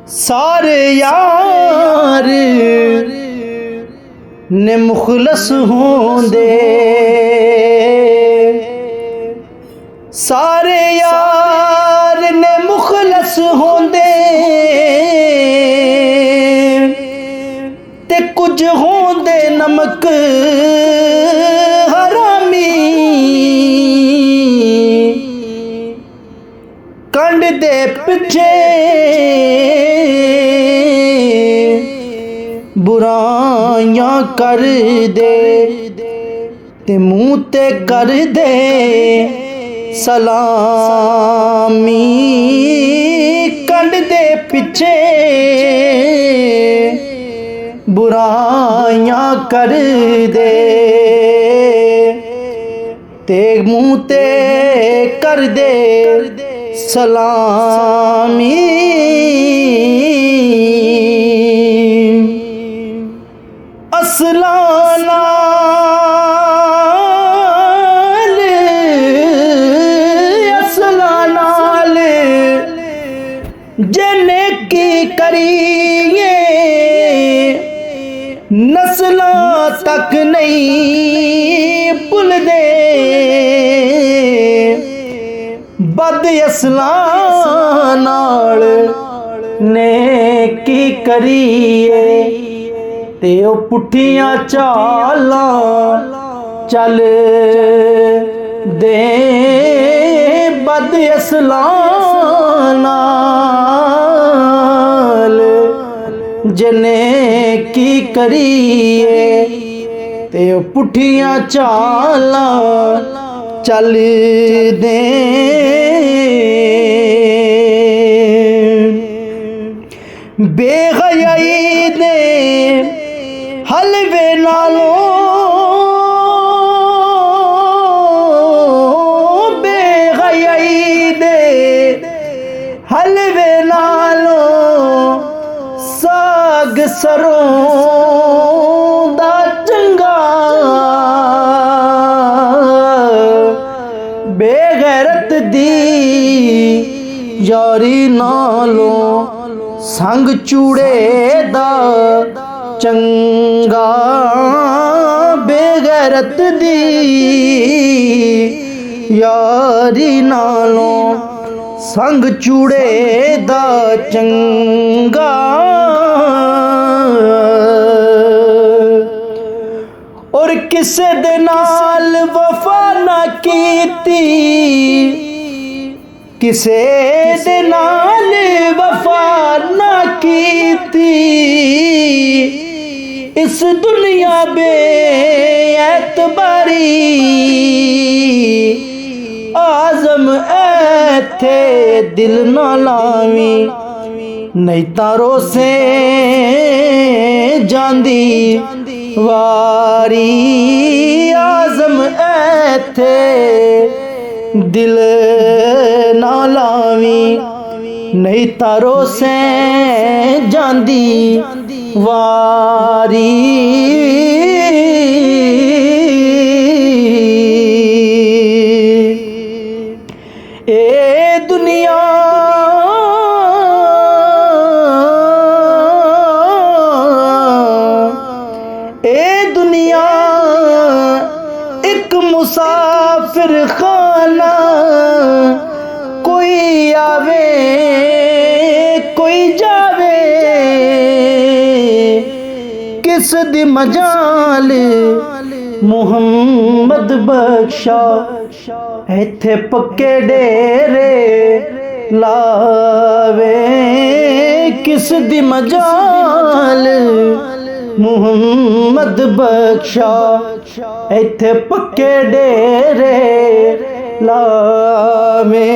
सारे यार ने मुखलस होंदे, सारे यार ने मुखलस होंदे, ते कुछ होंदे नमक हरामी। कंड दे पिछे बुराइयां कर दे, ते मुँह ते कर दे सलामी। कंड दे पिछे बुराइयां कर दे, ते मुँह ते कर दे सलामी। असलां नाल जे नेकी करिए, नस्लां तक नहीं भुलदे। बद असलां नाल नेकी करिए, ते ओ पुठियां चालां चल दे। बद असलां नाल जने की करिए, ते ओ पुठियां चालां चल दे। बेहयाई दे हलवे नालों, बेहयाई दे हलवे नालों, साग सरों दा चंगा। बेगैरत दी यारी नालों, संग चूड़े दा चंगा। बेगैरत दी यारी नालों, संग चूड़े दा चंगा। और किसे दे नाल वफा ना कीती, किसे दे नाल वफा ना कीती। इस दुनिया बे एतबारी, आज़म ऐथे दिल ना लावी। नहीं तारो से जांदी वारी, आज़म ऐथे दिल ना लावी। नहीं तारो से जांदी वारी। ए दुनिया एक मुसाफिर खाना, कोई आवे कोई जावे। किस दी मजाल मुहम्मद बख्शा, इत्थे पक्के डेरे लावे। किस दी मजाल मुहम्मद बख्शा, इत्थे पक्के डेरे लावे।